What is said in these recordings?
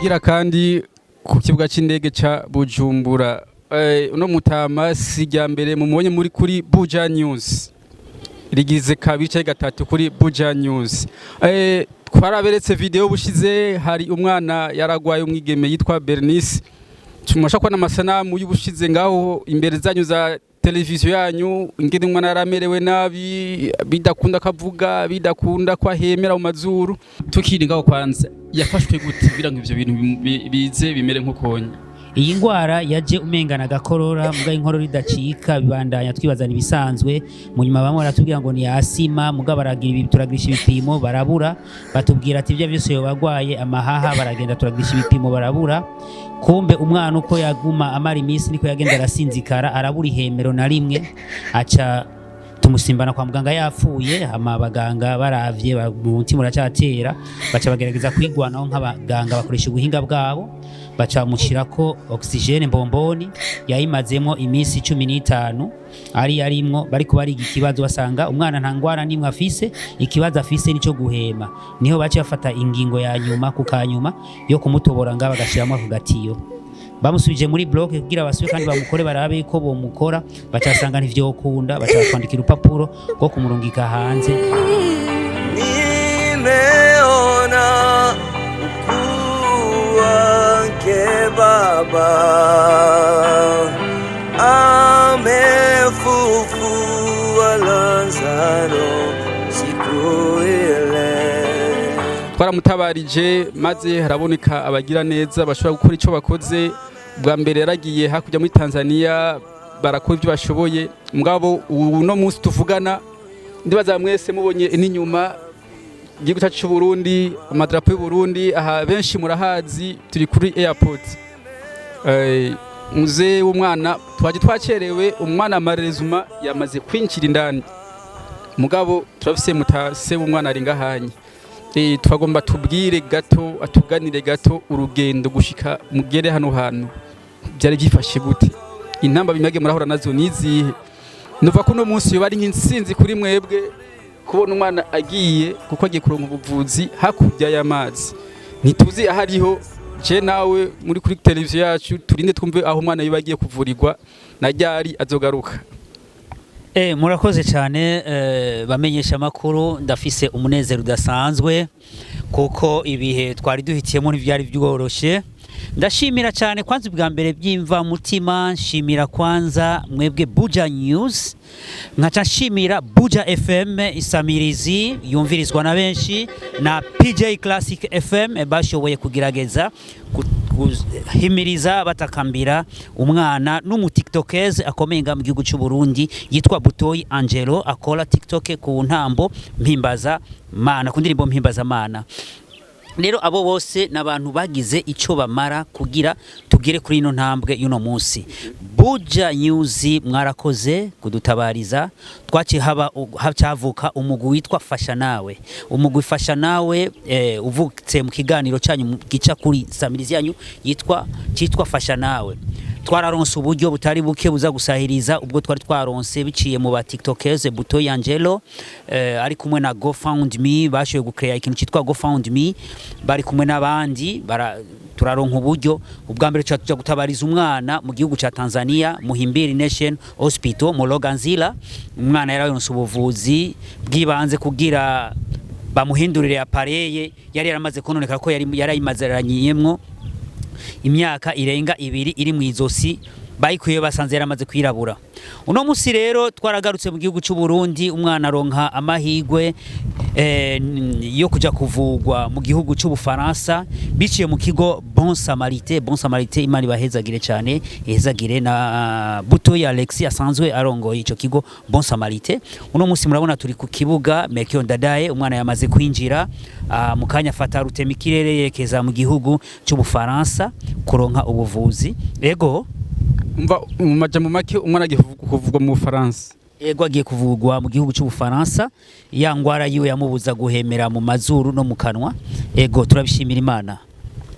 ubugira kandi ku kibuga c'indege ca Bujumbura uno mutama sijya mbere mubonye muri kuri Buja News rigize kabice gatatu kuri Buja News twaraberetse video bushize hari umwana yaragwaye umwigeme yitwa Bernice tumasha kwa namasanamu y'ubushize ngaho imbere zanyu za televiziyo yanyu ingene umwana yaramerewe nabi bidakunda kavuga bidakunda kwa hemera mu mazuru tukiri ngaho kwanza yafashwe gute birango ivyo bintu bize bimere nko konya iyi ngwara yaje umengana gakorora muga inkorora idacika bibandanya twibazana ibisanzwe mu nyuma bamwe baratubwira ngo ni asima muga baragira turagirisha ibipimo barabura batubwira ati ivyo byose yobagwaye amahaha baragenda turagirisha ibipimo barabura kumbe umwana uko yaguma amara iminsi niko yagenda arasinzikara arabura ihemero na rimwe aca tumusimbana kwa muganga yapfuye abaganga baravye umutima uracyatera baca bagerageza kwigwanaho nk'abaganga bakoresha ubuhinga bwabo baca mushirako oxygene bomboni yayimazemo iminsi 15 ari yarimwo bariko bariga ikibazo basanga umwana nta ngwara nimwe afise ikibazo afise nico guhema niho baca bafata ingingo ya nyuma kukanyuma yo kumutobora ngaba gashiramo ku gatiyo bamusubije muri block kugira basubire kandi bamukore barabe ko bomukora baca basanga ntivyo okunda baca kwandikira urupapuro rwo kumurungika hanze nimeona Baba amefufua Lazaro siku ile twaramutabarije maze haraboneka abagira neza bashobora gukora ico bakoze bwa mbere yaragiye hakurya muri Tanzania barakora ibyo bashoboye mugabo uno munsi tuvugana ndibaza mwese mubonye n'inyuma igihugu cyacu cy'u Burundi amadrapo y'u Burundi aha benshi murahazi turi kuri airport muze w'umwana twaje twacerewe umwana amarezuma yamaze kwinjira indani mugabo turafise mutase w'umwana ari ngahanye twagomba tubwire gato atuganire gato urugendo gushika mugere hano hantu byari byifashe gute intamba bimage murahora nazo nizihe nuva kuno munsi yo bari nk'insinzi kuri mwebwe kubona umwana agiye kuko agiye kuronka ubuvuzi hakurya y'amazi ntituzi ahariho je nawe muri kuri televiziyo yacu turinde twumve aho umwana yibagiye kuvurirwa na ryari azogaruka murakoze cyane bamenyesha makuru ndafise umunezero udasanzwe kuko ibihe twari duhitiyemo n'ivyari byoroshe ndashimira cyane kwanza bwa mbere byimva mutima nshimira kwanza mwebwe Buja News nkaca nshimira Buja FM isamirizi yumvirizwa na benshi na PJ Classic FM bashoboye kugerageza himiriza batakambira umwana n'umutiktokeze akomenga mu gihugu cy'u Burundi yitwa Butoyi Angelo akora TikTok ku ntambo mpimbaza mana ku ndirimbo mpimbaza mana rero abo bose nabantu bagize ico bamara kugira tugire kuri ino ntambwe yuno munsi Buja News mwarakoze kudutabariza twaci hacavuka umugwi witwa Fasha Nawe umugwi Fasha Nawe uvutse mu kiganiro cyanyu gica kuri samirizi yanyu cyitwa Fasha Nawe twararonse uburyo butari buke buza gusahiriza ubwo twari twaronse biciye mu ba TikTokers Butoyi Angelo ari kumwe na GoFundMe bashoye gucreate ikintu cyitwa GoFundMe bari kumwe n'abandi turaronka uburyo ubwa mbere cyo gutabariza umwana mu gihugu ca Tanzania Muhimbiri Nation Hospital mu Loganzila umwana yararonse ubuvuzi bwibanze kugira bamuhindurire apareye yari yaramaze kononeka ko yarayimazeranyiyemwo imyaka irenga 2 iri mu izosi bayikuye basanze yaramaze kwirabura uno musi rero twaragarutse mu gihugu cy'u Burundi umwana ronka amahigwe yo kuja kuvugwa mu gihugu cy'u Bufaransa biciye mu kigo Bon Samarité imari bahezagire cyane ihezagire na Butoyi Alexis asanzwe arongoye ico kigo Bon Samarité uno musi murabona turi ku kibuga Melchior Ndadaye umwana yamaze kwinjira mu kanya fata rutema ikirere yerekeza mu gihugu cy'u Bufaransa kuronka ubuvuzi ego umva mu majambo make umwana agiye kuvugwa mu Bufaransa ego agiye kuvugwa mu gihugu cy'u Bufaransa ya ngwara yiwe yamubuza guhemera mu mazuru no mu kanwa ego turabishimira Imana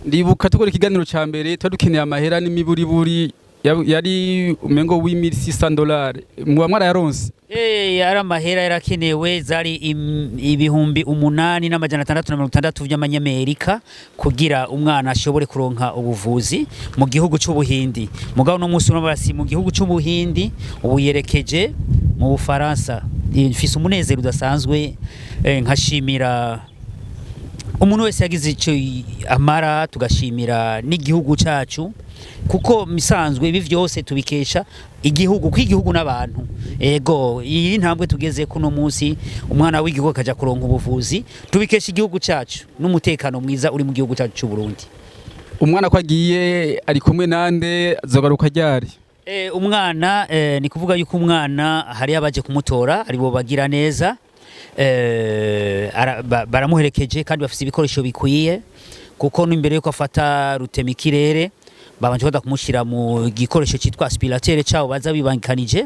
ndibuka tukora ikiganiro ca mbere twadukeneye amahera n'imiburiburi yari umengo $1,600 muba mwarayaronse. Ari amahera yarakenewe zari ibihumbi 8,660 by'amanyamerika kugira umwana ashobore kuronka ubuvuzi mu gihugu cy'Ubuhindi. Mugabo no musi urabasi mu gihugu cy'Ubuhindi ubu yerekeje mu Bufaransa. Mfise umunezero udasanzwe nkashimira umuntu wese yagize icyo amara, tugashimira n'igihugu cyacu kuko misanzwe ibi vyose tubikesha igihugu kw'igihugu n'abantu. Ego iyi ntambwe tugeze kuno munsi umwana w'igihugu kaja kuronka ubuvuzi tubikesha igihugu cyacu n'umutekano mwiza uri mu gihugu cyacu cy'u Burundi. Umwana ko agiye ari kumwe nande azogaruka ryari? Umwana ni kuvuga yuko umwana hari abaje kumutora ari bo bagira neza, baramuherekeje kandi bafite ibikoresho bikwiye kuko n'imbere yuko afata rutemikirere babanje kwenda kumushira mu gikoresho cyitwa aspirateur cyawo baza bibangikanije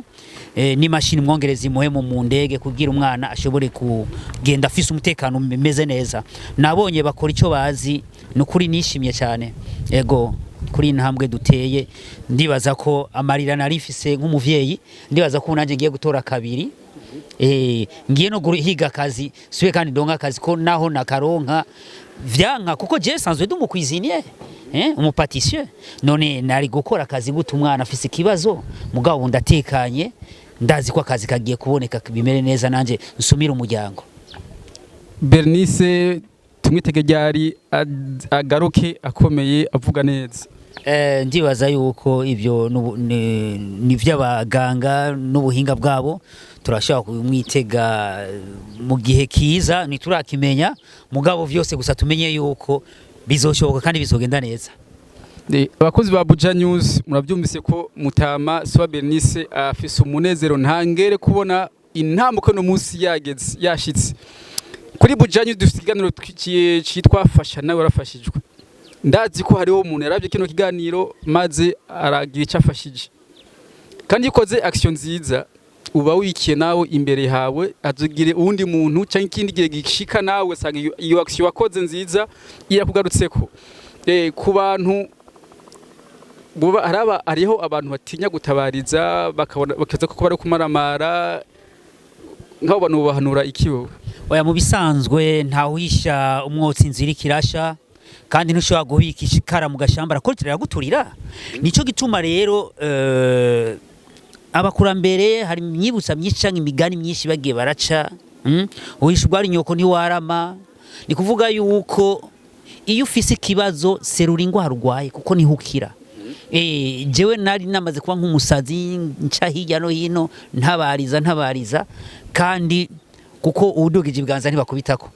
n'imashini mwongereza imuhemo mu ndege kugira umwana ashobore kugenda afise umutekano umeze neza. Nabonye bakora icyo bazi nukuri nishimye cyane. Ego kuri intambwe duteye ndibaza ko amarira nari mfise nk'umuvyeyi, ndibaza ko nanje ngiye gutora kabiri ngiye no guhiga akazi siwe kandi donga akazi ko naho nakaronka vyanka kuko je sanzwe ndi umukwizinier umupatisier none nari gukora akazi gute umwana afise ikibazo mugabo ndatekanye ndazi ko akazi kagiye kuboneka bimere neza nanje nsumira umuryango. Bernice tumwitege ryari agaruke akomeye avuga neza? Ndibaza yuko ibyo ni vy'abaganga n'ubuhinga bwabo turashaka kumwitega mu gihe kiza niturakimenya mugabo vyose gusa tumenye yuko bizoshoboka kandi bizogenda neza. Abakozi ba Buja News muravyumvise ko Mutama Soba Bernice afise umunezero ntangere kubona intambuko no munsi yageze yashitse. Kuri Buja News dufite ikiganiro cyitwa Fasha nawe warafashijwe. Ndazi ko hariho umuntu yaravye kino kiganiro maze aragira icafashije. Kandi ikoze action nziza uba wikiye nawe imbere hawe azugire uwundi muntu cyangwa ikindi gihe gishika nawe sanga iyo action wakoze nziza irakugarutseko. Ku bantu buba araba ariho abantu batinya gutabariza bakabona bakaza ko bari kumaramara nk'abo bantu bahanura ikibo. Oya mu bisanzwe ntawisha umwotsi nziri kirasha kandi ntushobora guhikisha ikara mu gashamba rakoterera guturira. Nico gituma rero abakurambere hari imyibutsa myinshi canke imigani myinshi bagiye baraca uhisha ubwari nyoko ntiwarama. Ni kuvuga yuko iyo ufise ikibazo serura ingwara urwaye kuko nihukira. Jewe nari namaze kuba nk'umusazi nca hirya no hino ntabariza kandi kuko ubudugije bwanza ntibakubitako.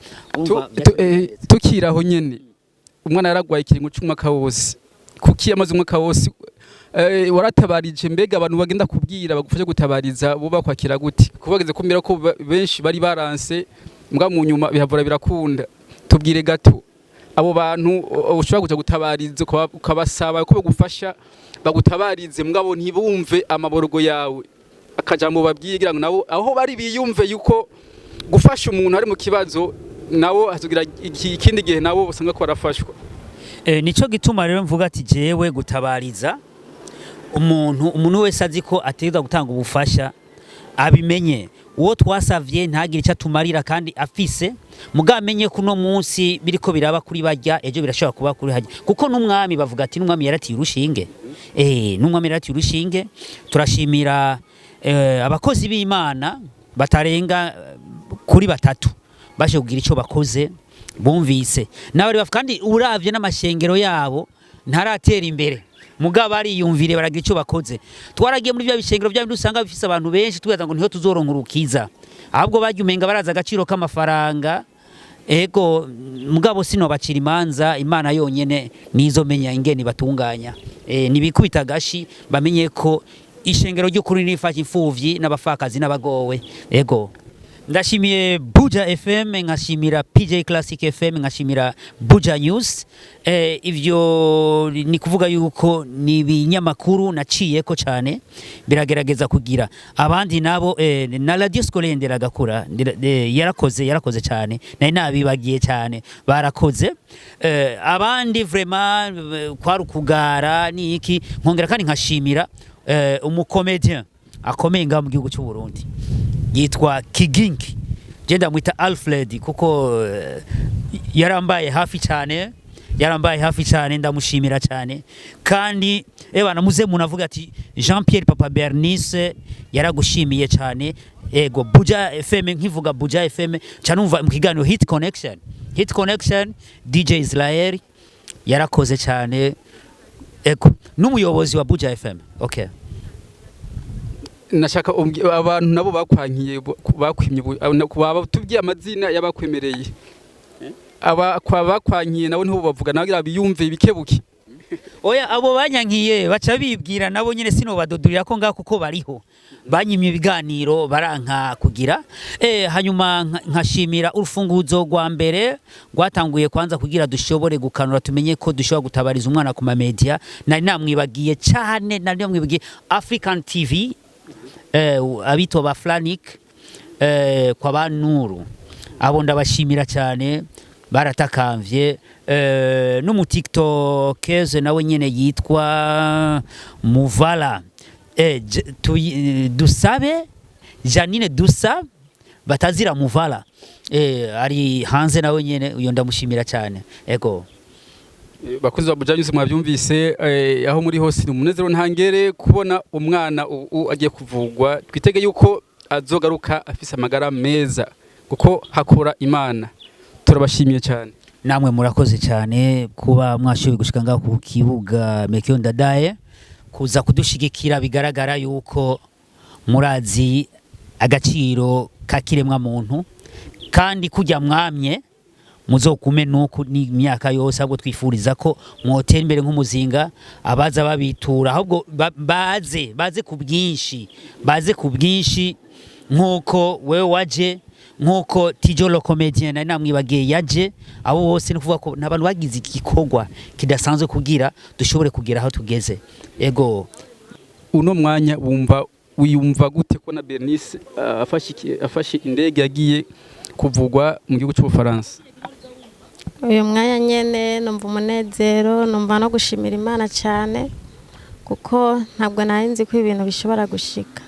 Tukiraho nyene umwana yaragwaye ikiringo cy'umwaka wose kuki amaze umwaka wose waratabarije mbega abantu bagenda kubwira bagufasha gutabariza bo bakwakira gute kubageze kumira ko benshi bari baranse mbwa mu nyuma bihavura birakunda. Tubwire gato abo bantu ushobora kuja gutabariza ukabasaba ko bagufasha bagutabarize mbwabo ntibumve amaborogo yawe akajambo babwigira ngo nabo aho bari biyumve yuko gufasha umuntu ari mu kibazo nabo azugira ikindi gihe nabo basanga ko barafashwa. Nico gituma rero mvuga ati jewe gutabariza umuntu wese azi ko ategeza gutanga ubufasha abimenye uwo twasavye ntagire icyo atumarira kandi afise mugamenye kuno munsi biriko biraba kuri bajya ejo birashobora kuba kuri hajya kuko n'umwami bavuga ati n'umwami yaratiye urushinge. N'umwami yaratiye urushinge. Turashimira abakozi b'Imana batarenga kuri batatu bashe kugira ico bakoze bumvise nawe kandi uravye n'amashengero yabo ntaratera imbere mugabo ariyumvire baragira ico bakoze. Twaragiye muri bya bishengero bya ndusanga bifise abantu benshi tugaza ngo niho tuzoronka urukiza ahubwo bajumenga baraza agaciro k'amafaranga. Ego mugabo sino bacira imanza Imana yonyene nizo menya ingene batunganya. Nibikubita gashi bamenye ko ishengero ryo kuri nifasha imfuvyi n'abafakazi n'abagowe. Ego ndashimiye Buja FM, nkashimira PJ Classic FM, nkashimira Buja News. Ivyo ni kuvuga yuko ni ibinyamakuru naciyeko cyane, biragerageza kugira abandi nabo na Radio Scolaire Nderagakura yarakoze cyane, nari nabibagiye cyane, barakoze. Abandi vraiment kwari ukugara ni iki, nkongera kandi nkashimira umukomedian akomeye nga mu gihugu cy'u Burundi yitwa Kiginki, genda mwita Alfred kuko yarambaye hafi cyane, ndamushimira cyane. Kandi namuze munavuga ati Jean Pierre Papa Bernice yaragushimiye cyane. Ego Buja FM, nkivuga Buja FM cyanumva mu kiganiro Hit Connection DJ Israel yarakoze cyane. Ego n'umuyobozi wa Buja FM. Okay, nashaka abantu nabo bakwankiye bakwimye tubwiye amazina y'abakwemereye kwa bakwankiye nabo niho bavuga nagira biyumve bikebuki. Oya abo banyankiye baca bibwira nabo nyine sino badodurira ko ngako kuko bariho banyimye ibiganiro baranka kugira. Hanyuma nkashimira urufunguzo rwa mbere rwatanguye kwanza kugira dushobore gukanura tumenye ko dushobora gutabariza umwana ku media. Nari namwibagiye cyane, nari namwibagiye African TV, abito ba Flanik, kwa banuru abo ndabashimira cyane, baratakamvye. N'umu TikTokeze nawe nyene yitwa Muvala, dusabe Janine Dusa batazira Muvala, ari hanze nawe nyene, uyo ndamushimira cyane. Ego bakozi babujanyuse mwabyumvise, aho muri hose ni umunezero ntangere kubona umwana agiye kuvugwa. Twitege yuko azogaruka afise amagara meza kuko hakora Imana. Turabashimiye cyane. Namwe murakoze cyane kuba mwashoboye gushika ngaho ku kibuga Melchior Ndadaye kuza kudushigikira. Bigaragara yuko murazi agaciro kakiremwa muntu, kandi kujya mwamye muzokume nuko ni imyaka yose. Ahubwo twifuriza ko mwotera imbere nk'umuzinga, abaza babitura ahubwo baze ku bwinshi nkuko wewe waje, nkuko Tijolo Comedian nari namwibagiye yaje. Abo bose ni kuvuga ko nabantu bagize igikorwa kidasanzwe kugira dushobore kugira aho tugeze. Ego uno mwanya wiyumva gute ko na Bernice afashe indege yagiye kuvugwa mu gihugu cy'Ubufaransa? Uyu mwanya nyene numva umunezero, numva no gushimira Imana cyane kuko ntabwo nari nzi ko ibintu bishobora gushika.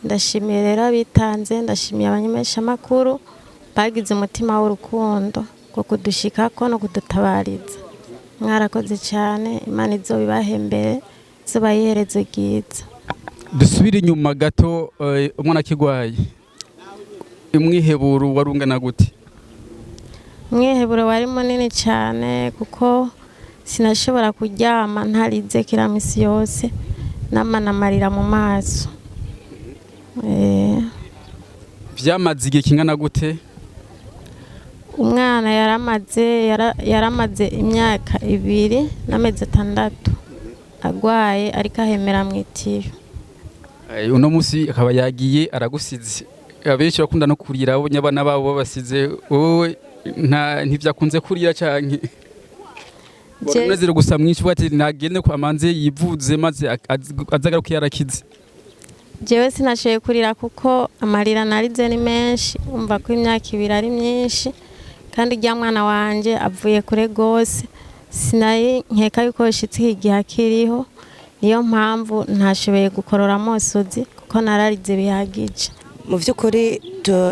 Ndashimiye rero bitanze, ndashimiye abanyemesha makuru bagize umutima w'urukundo ko kudushikako no kudutabariza. Mwarakoze cyane, Imana izobibahembere, izobayihereze bwiza. Dusubire inyuma gato, umwana kigwaye umwiheburo warungana gute? Umwiheburo wari munini cyane kuko sinashobora kuryama ntarize kiramisi yose, namanamarira mu maso. Vyamaze igihe kingana gute? Umwana yaramaze imyaka 2 n'amezi 6 agwaye ariko ahemera mwitiyo. Uno musi akaba yagiye aragusize. Abenshi bakunda no kurira abo nyabana babo babasize, wowe ntivyakunze kurira canke wanezero gusa mwinshi bwati nagende ko amanze yivuze maze azagaruka yarakize? Jewe sinashoboye kurira kuko amarira narize ni menshi, umva ko imyaka 2 ari myinshi, kandi rya mwana wanje avuye kure gose, sinayi nkeka yuko shitsi igihe akiriho. Niyo mpamvu ntashoboye gukorora amosozi kuko nararize bihagije. Mu by'ukuri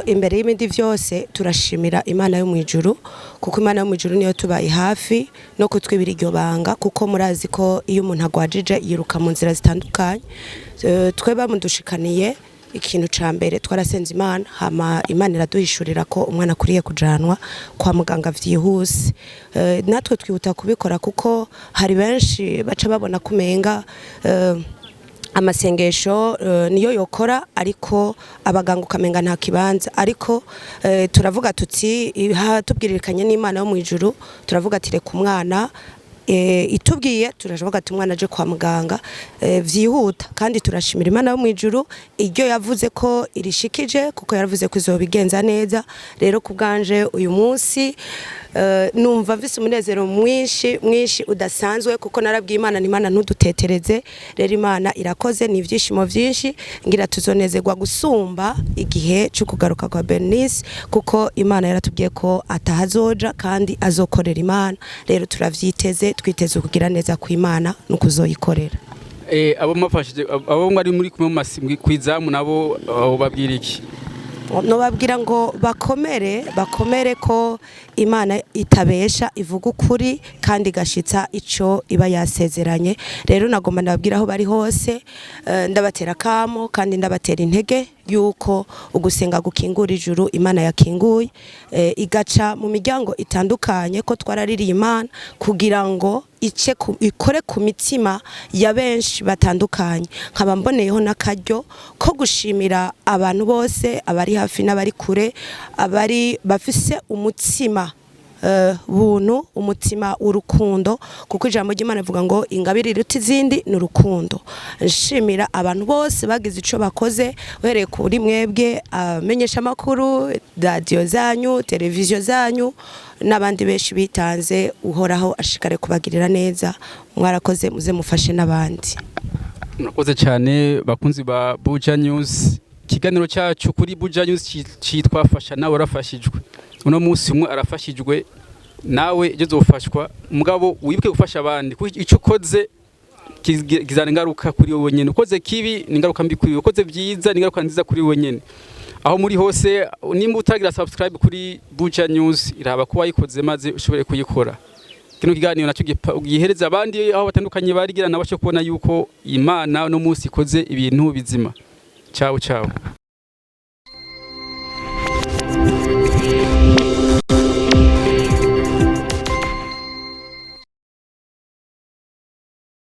imbere y'ibindi byose turashimira Imana yo mu ijuru, kuko Imana yo mu ijuru niyo tubaye hafi no kutwibira iryo banga, kuko murazi ko iyo umuntu agwajije yiruka mu nzira zitandukanye. Twe bamudushikaniye ikintu ca mbere twarasenze Imana, hama Imana iraduhishurira ko umwana kuriye kujanwa kwa muganga vyihuse. Natwe twihuta kubikora kuko hari benshi baca babona kumenga amasengesho niyo yokora ariko abaganga ukamenga nta kibanza, ariko turavuga tuti tubwiririkanye n'Imana yo mu ijuru, turavuga ati reka umwana itubwiye turashoboka ati umwana aje kwa muganga vyihuta, kandi turashimira Imana yo mwijuru iryo yavuze ko irishikije, kuko yaravuze ko izobigenza neza. Rero kubganje uyu munsi numva mvise umunezero mwinshi udasanzwe, kuko narabwiye Imana ni Imana ntudutetereze. Rero Imana irakoze, ni ivyishimo vyinshi, ngira tuzonezerwa gusumba igihe cyo kugaruka kwa Bernice, kuko Imana yaratubwiye ko atahazoja kandi azokorera Imana. Rero turavyiteze, twiteze kugira neza ku Imana no kuzoyikorera. Abo mafashije, abo mwari muri kumwe mu masimbi kwizamu nabo babwira iki? No babwira ngo bakomere ko Imana itabesha, ivuga ukuri kandi gashitsa ico iba yasezeranye. Rero nagomba ndababwira aho bari hose, ndabatera kamo kandi ndabatera intege yuko ugusenga gukingura ijuru Imana yakinguye, igaca mu miryango itandukanye, ko twaraririye Imana kugira ngo ikore ku mitima ya benshi batandukanye. Nkaba mboneyeho n'akaryo ko gushimira abantu bose, abari hafi n'abari kure, abari bafise umutima buntu, umutima urukundo, kuko ijambo ry'Imana rivuga ngo ingabire iruta izindi ni urukundo. Nshimira abantu bose bagize ico bakoze, uhereye kuri mwebwe amenyesha makuru, radio zanyu, televiziyo zanyu, n'abandi benshi bitanze. Uhoraho ashikare kubagirira neza. Mwarakoze, muze mufashe n'abandi. Murakoze cyane bakunzi ba Buja News. Ikiganiro cyacu kuri Buja News cyitwa Fasha nawe urafashijwe. Uno munsi umwe arafashijwe, nawe ije zofashwa. Mugabo wibuke gufasha abandi, kuko ico ukoze kizana ingaruka kuri wowe nyene. Ukoze kibi ni ingaruka mbi kuri wowe, ukoze byiza ni ingaruka nziza kuri wowe nyene. Aho muri hose, nimba utagira subscribe kuri Buja News, iraba ko wayikoze maze ushobore kuyikora. Kino kiganiro nacyo gihereza abandi aho batandukanye barigira nabo cyo kubona yuko Imana no munsi ikoze ibintu bizima. Ciao ciao.